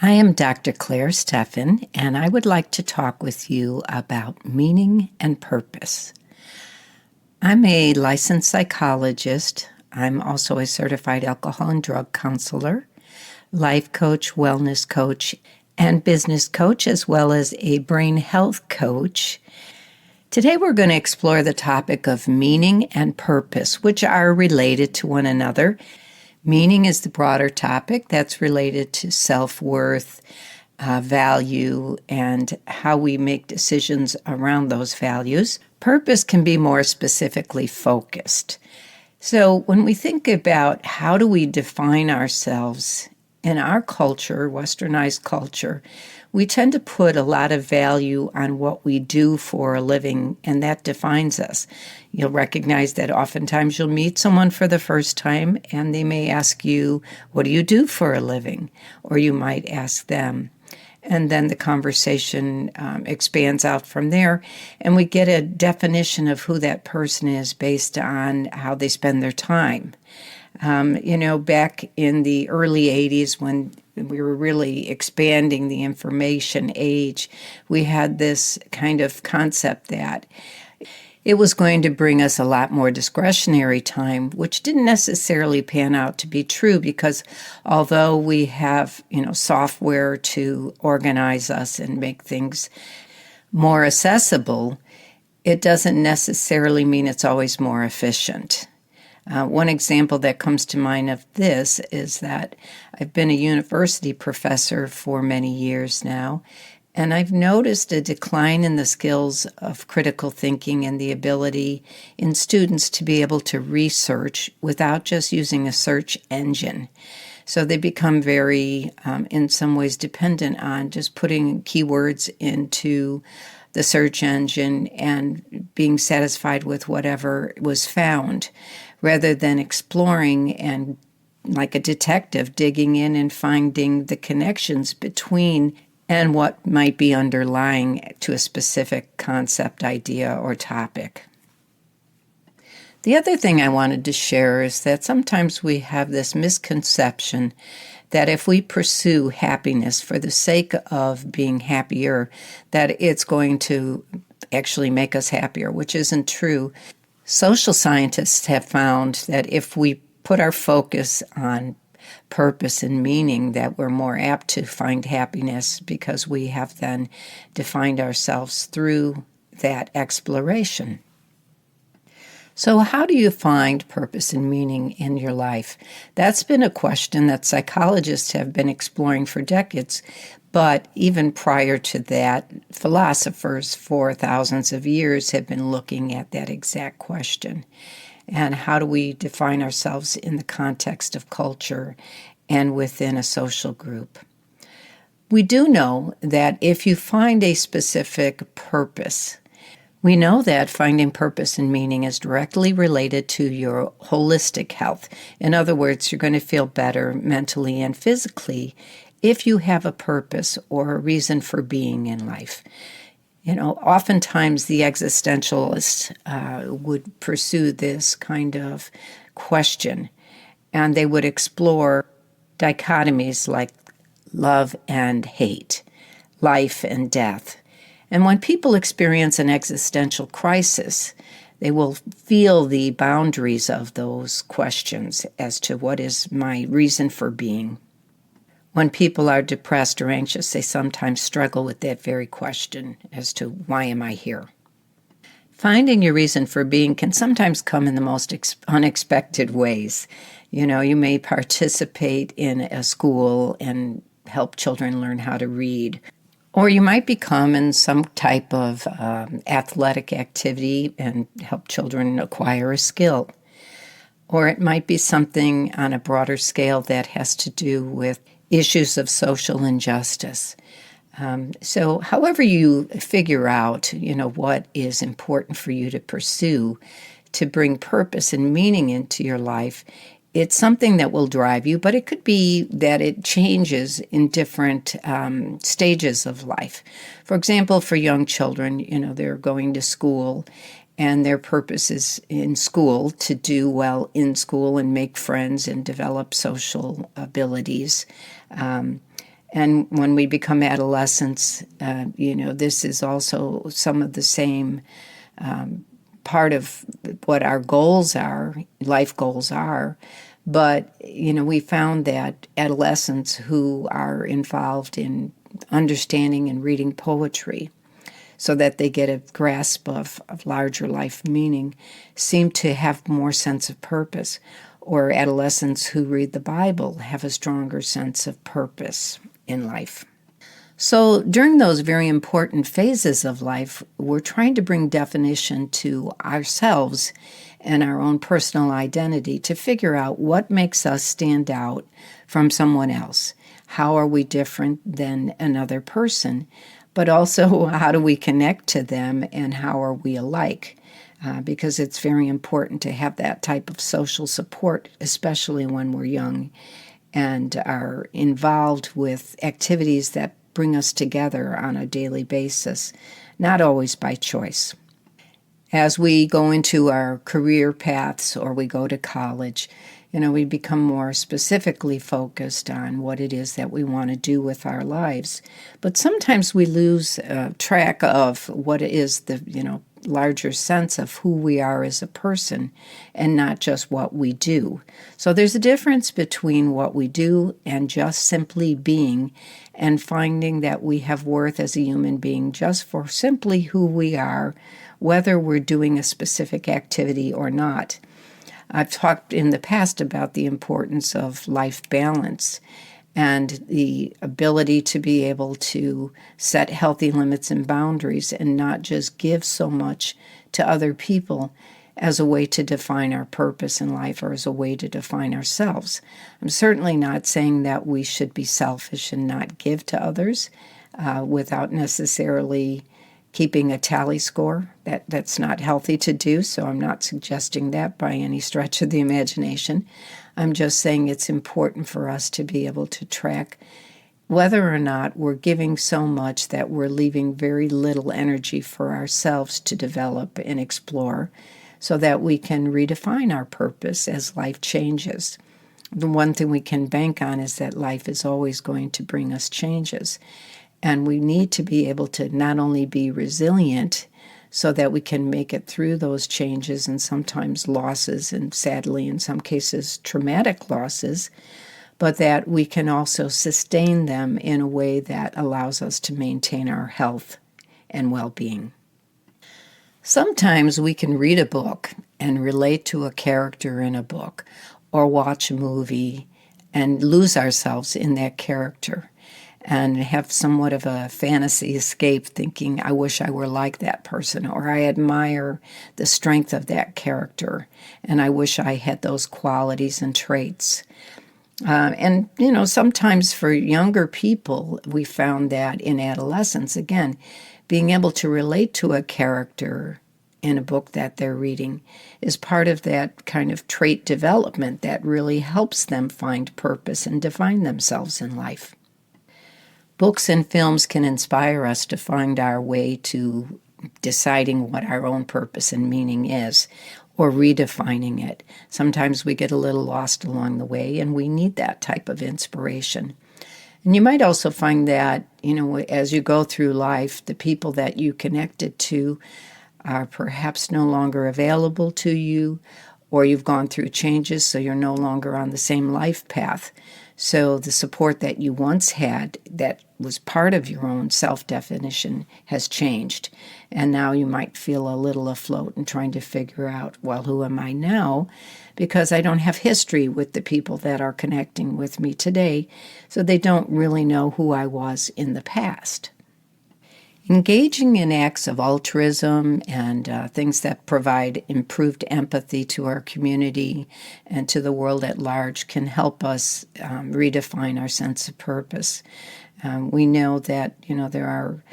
I am Dr. Clare Steffen, and I would like to talk with you about meaning and purpose. I'm a licensed psychologist. I'm also a certified alcohol and drug counselor, life coach, wellness coach, and business coach, as well as a brain health coach. Today we're going to explore the topic of meaning and purpose, which are related to one another. Meaning is the broader topic that's related to self-worth, value, and how we make decisions around those values. Purpose can be more specifically focused. So when we think about how do we define ourselves in our culture, westernized culture, we tend to put a lot of value on what we do for a living, and that defines us. You'll recognize that oftentimes you'll meet someone for the first time, and they may ask you, what do you do for a living? Or you might ask them. And then the conversation expands out from there, and we get a definition of who that person is based on how they spend their time. Back in the early 80s when we were really expanding the information age, we had this kind of concept that it was going to bring us a lot more discretionary time, which didn't necessarily pan out to be true because although we have, software to organize us and make things more accessible, it doesn't necessarily mean it's always more efficient. One example that comes to mind of this is that I've been a university professor for many years now, and I've noticed a decline in the skills of critical thinking and the ability in students to be able to research without just using a search engine. So they become very, in some ways, dependent on just putting keywords into the search engine and being satisfied with whatever was found, rather than exploring and, like a detective, digging in and finding the connections between and what might be underlying to a specific concept, idea, or topic. The other thing I wanted to share is that sometimes we have this misconception that if we pursue happiness for the sake of being happier, that it's going to actually make us happier, which isn't true. Social scientists have found that if we put our focus on purpose and meaning, that we're more apt to find happiness because we have then defined ourselves through that exploration. So how do you find purpose and meaning in your life? That's been a question that psychologists have been exploring for decades, but even prior to that, philosophers for thousands of years have been looking at that exact question. And how do we define ourselves in the context of culture and within a social group? We do know that if you find a specific purpose, we know that finding purpose and meaning is directly related to your holistic health. In other words, you're going to feel better mentally and physically if you have a purpose or a reason for being in life. Oftentimes the existentialists would pursue this kind of question, and they would explore dichotomies like love and hate, life and death. And when people experience an existential crisis, they will feel the boundaries of those questions as to what is my reason for being. When people are depressed or anxious, they sometimes struggle with that very question as to why am I here? Finding your reason for being can sometimes come in the most unexpected ways. You may participate in a school and help children learn how to read. Or you might become in some type of athletic activity and help children acquire a skill. Or it might be something on a broader scale that has to do with issues of social injustice. So however you figure out, what is important for you to pursue to bring purpose and meaning into your life, it's something that will drive you, but it could be that it changes in different stages of life. For example, for young children, they're going to school, and their purpose is in school to do well in school and make friends and develop social abilities. And when we become adolescents, this is also some of the same part of what our goals are, life goals are. But, we found that adolescents who are involved in understanding and reading poetry so that they get a grasp of larger life meaning seem to have more sense of purpose. Or adolescents who read the Bible have a stronger sense of purpose in life. So during those very important phases of life, we're trying to bring definition to ourselves and our own personal identity to figure out what makes us stand out from someone else. How are we different than another person? But also, how do we connect to them, and how are we alike? Because it's very important to have that type of social support, especially when we're young and are involved with activities that bring us together on a daily basis, not always by choice. As we go into our career paths or we go to college, we become more specifically focused on what it is that we want to do with our lives. But sometimes we lose track of what is the, larger sense of who we are as a person and not just what we do. So there's a difference between what we do and just simply being, and finding that we have worth as a human being just for simply who we are, whether we're doing a specific activity or not. I've talked in the past about the importance of life balance and the ability to be able to set healthy limits and boundaries and not just give so much to other people as a way to define our purpose in life or as a way to define ourselves. I'm certainly not saying that we should be selfish and not give to others without necessarily keeping a tally score. That's not healthy to do, so I'm not suggesting that by any stretch of the imagination. I'm just saying it's important for us to be able to track whether or not we're giving so much that we're leaving very little energy for ourselves to develop and explore so that we can redefine our purpose as life changes. The one thing we can bank on is that life is always going to bring us changes. And we need to be able to not only be resilient so that we can make it through those changes and sometimes losses, and sadly in some cases traumatic losses, but that we can also sustain them in a way that allows us to maintain our health and well-being. Sometimes we can read a book and relate to a character in a book or watch a movie and lose ourselves in that character and have somewhat of a fantasy escape thinking, I wish I were like that person, or I admire the strength of that character, and I wish I had those qualities and traits. And sometimes for younger people, we found that in adolescence, again, being able to relate to a character in a book that they're reading is part of that kind of trait development that really helps them find purpose and define themselves in life. Books and films can inspire us to find our way to deciding what our own purpose and meaning is, or redefining it. Sometimes we get a little lost along the way, and we need that type of inspiration. And you might also find that, as you go through life, the people that you connected to are perhaps no longer available to you, or you've gone through changes, so you're no longer on the same life path. So the support that you once had that was part of your own self-definition has changed. And now you might feel a little afloat and trying to figure out, well, who am I now? Because I don't have history with the people that are connecting with me today, so they don't really know who I was in the past. Engaging in acts of altruism and things that provide improved empathy to our community and to the world at large can help us redefine our sense of purpose. We know that, there are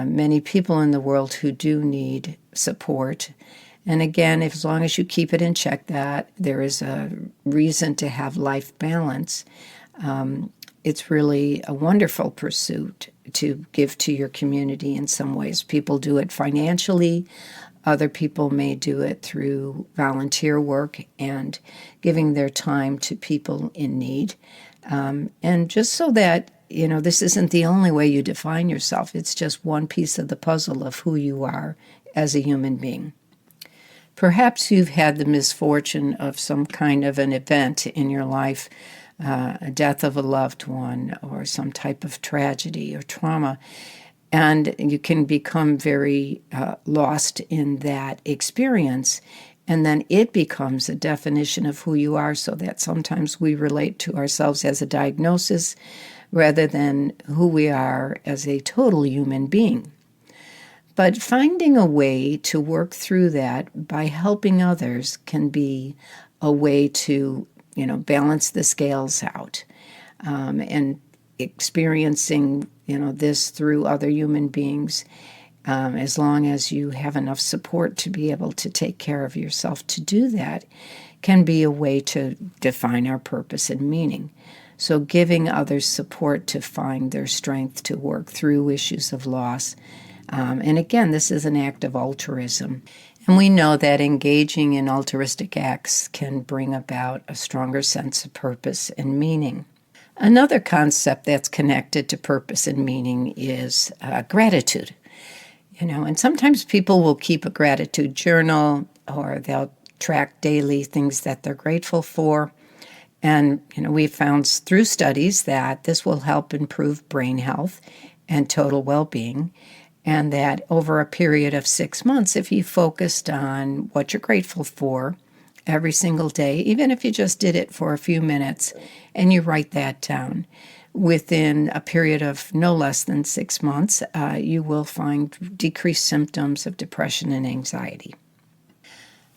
many people in the world who do need support. And again, as long as you keep it in check that there is a reason to have life balance, it's really a wonderful pursuit to give to your community in some ways. People do it financially. Other people may do it through volunteer work and giving their time to people in need. And just so that this isn't the only way you define yourself. It's just one piece of the puzzle of who you are as a human being. Perhaps you've had the misfortune of some kind of an event in your life, a death of a loved one or some type of tragedy or trauma, and you can become very lost in that experience, and then it becomes a definition of who you are, so that sometimes we relate to ourselves as a diagnosis rather than who we are as a total human being. But finding a way to work through that by helping others can be a way to, balance the scales out, and experiencing, this through other human beings, as long as you have enough support to be able to take care of yourself to do that, can be a way to define our purpose and meaning. So giving others support to find their strength to work through issues of loss. And again, this is an act of altruism. And we know that engaging in altruistic acts can bring about a stronger sense of purpose and meaning. Another concept that's connected to purpose and meaning is gratitude. And sometimes people will keep a gratitude journal, or they'll track daily things that they're grateful for. And, we've found through studies that this will help improve brain health and total well-being. And that over a period of 6 months, if you focused on what you're grateful for every single day, even if you just did it for a few minutes and you write that down, within a period of no less than 6 months, you will find decreased symptoms of depression and anxiety.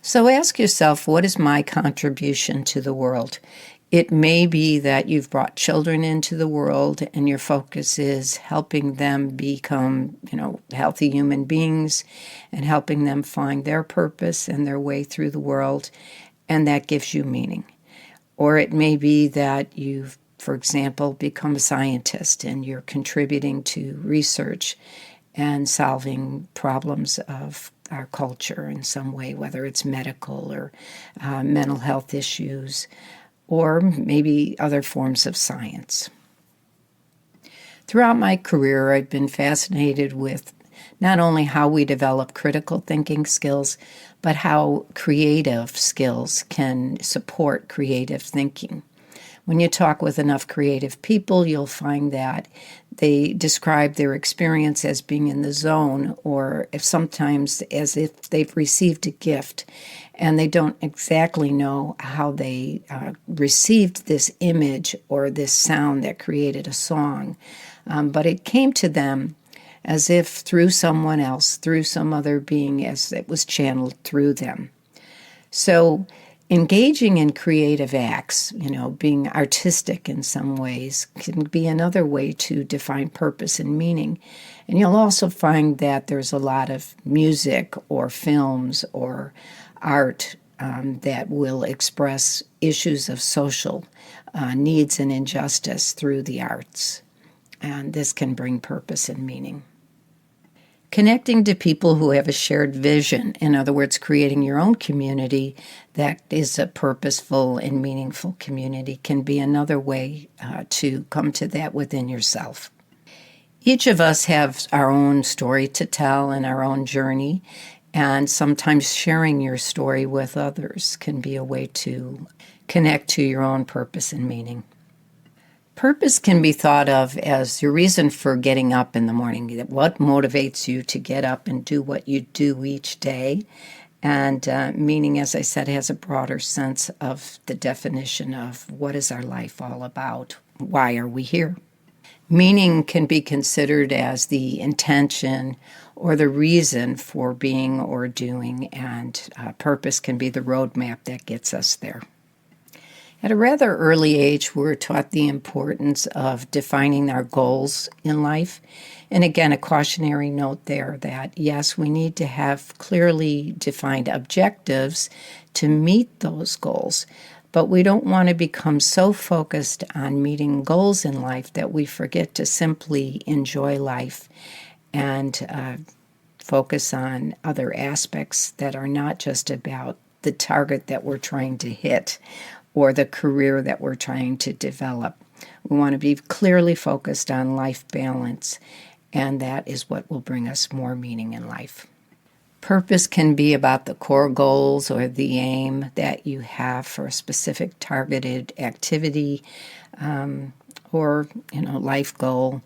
So ask yourself, what is my contribution to the world? It may be that you've brought children into the world and your focus is helping them become, healthy human beings and helping them find their purpose and their way through the world, and that gives you meaning. Or it may be that you've, for example, become a scientist and you're contributing to research and solving problems of our culture in some way, whether it's medical or mental health issues, or maybe other forms of science. Throughout my career, I've been fascinated with not only how we develop critical thinking skills, but how creative skills can support creative thinking. When you talk with enough creative people, you'll find that they describe their experience as being in the zone, or if sometimes as if they've received a gift and they don't exactly know how they received this image or this sound that created a song. But it came to them as if through someone else, through some other being, as it was channeled through them. So engaging in creative acts, being artistic in some ways, can be another way to define purpose and meaning. And you'll also find that there's a lot of music or films or art that will express issues of social needs and injustice through the arts. And this can bring purpose and meaning. Connecting to people who have a shared vision, in other words, creating your own community that is a purposeful and meaningful community, can be another way to come to that within yourself. Each of us have our own story to tell and our own journey, and sometimes sharing your story with others can be a way to connect to your own purpose and meaning. Purpose can be thought of as your reason for getting up in the morning, what motivates you to get up and do what you do each day. And meaning, as I said, has a broader sense of the definition of what is our life all about? Why are we here? Meaning can be considered as the intention or the reason for being or doing, and purpose can be the roadmap that gets us there. At a rather early age, we're taught the importance of defining our goals in life. And again, a cautionary note there that, yes, we need to have clearly defined objectives to meet those goals. But we don't want to become so focused on meeting goals in life that we forget to simply enjoy life and focus on other aspects that are not just about the target that we're trying to hit or the career that we're trying to develop. We want to be clearly focused on life balance, and that is what will bring us more meaning in life. Purpose can be about the core goals or the aim that you have for a specific targeted activity or life goal.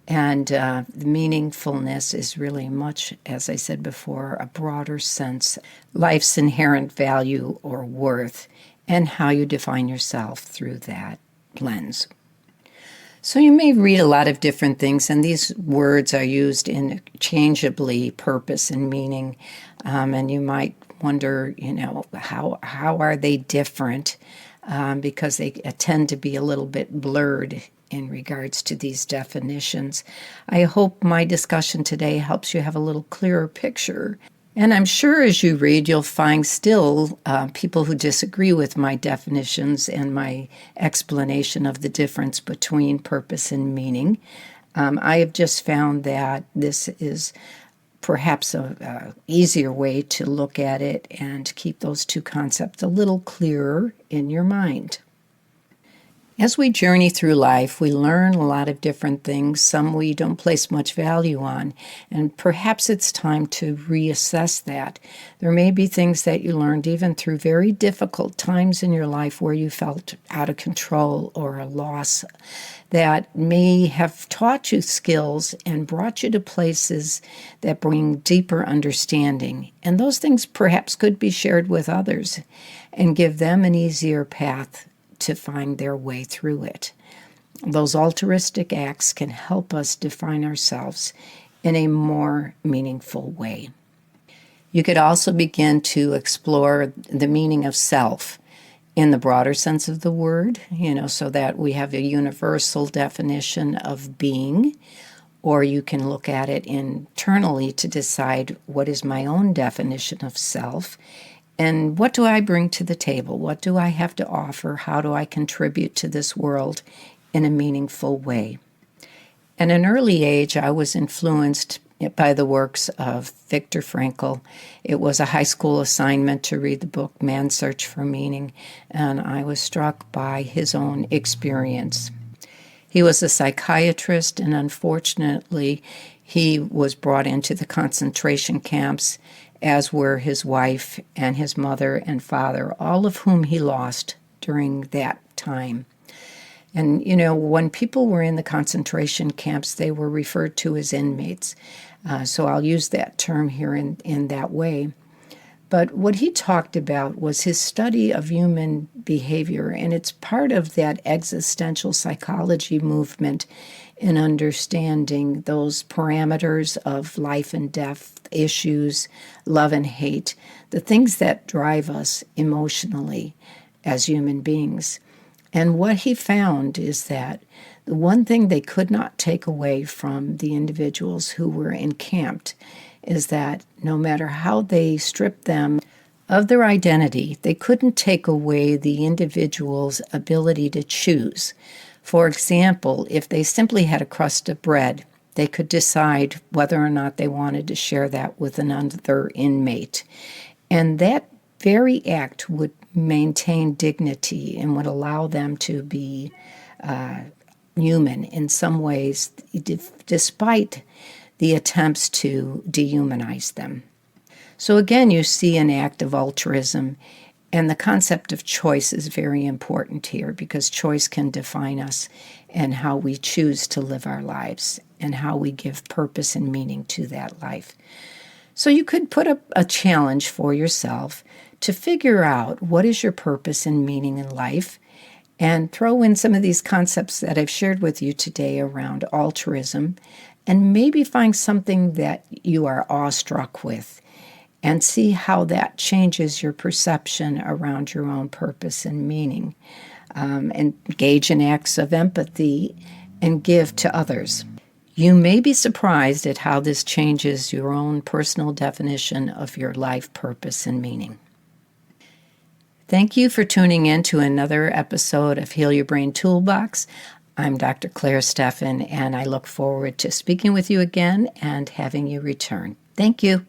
And the meaningfulness is really much, as I said before, a broader sense, life's inherent value or worth, and how you define yourself through that lens. So you may read a lot of different things, and these words are used interchangeably, purpose and meaning, and you might wonder, how are they different? Because they tend to be a little bit blurred in regards to these definitions. I hope my discussion today helps you have a little clearer picture. And I'm sure as you read, you'll find still people who disagree with my definitions and my explanation of the difference between purpose and meaning. I have just found that this is perhaps a easier way to look at it and keep those two concepts a little clearer in your mind. As we journey through life, we learn a lot of different things, some we don't place much value on, and perhaps it's time to reassess that. There may be things that you learned even through very difficult times in your life where you felt out of control or a loss that may have taught you skills and brought you to places that bring deeper understanding. And those things perhaps could be shared with others and give them an easier path to find their way through it. Those altruistic acts can help us define ourselves in a more meaningful way. You could also begin to explore the meaning of self in the broader sense of the word, so that we have a universal definition of being, or you can look at it internally to decide what is my own definition of self. And what do I bring to the table? What do I have to offer? How do I contribute to this world in a meaningful way? At an early age, I was influenced by the works of Viktor Frankl. It was a high school assignment to read the book Man's Search for Meaning, and I was struck by his own experience. He was a psychiatrist, and unfortunately, he was brought into the concentration camps, as were his wife and his mother and father, all of whom he lost during that time. And, when people were in the concentration camps, they were referred to as inmates. So I'll use that term here in that way. But what he talked about was his study of human behavior, and it's part of that existential psychology movement in understanding those parameters of life and death issues, love and hate, the things that drive us emotionally as human beings. And what he found is that the one thing they could not take away from the individuals who were encamped is that no matter how they stripped them of their identity, they couldn't take away the individual's ability to choose. For example, if they simply had a crust of bread, they could decide whether or not they wanted to share that with another inmate. And that very act would maintain dignity and would allow them to be human in some ways, despite the attempts to dehumanize them. So again, you see an act of altruism, and the concept of choice is very important here because choice can define us and how we choose to live our lives and how we give purpose and meaning to that life. So you could put up a challenge for yourself to figure out what is your purpose and meaning in life and throw in some of these concepts that I've shared with you today around altruism and maybe find something that you are awestruck with and see how that changes your perception around your own purpose and meaning. Engage in acts of empathy and give to others. You may be surprised at how this changes your own personal definition of your life purpose and meaning. Thank you for tuning in to another episode of Heal Your Brain Toolbox. I'm Dr. Clare Steffen, and I look forward to speaking with you again and having you return. Thank you.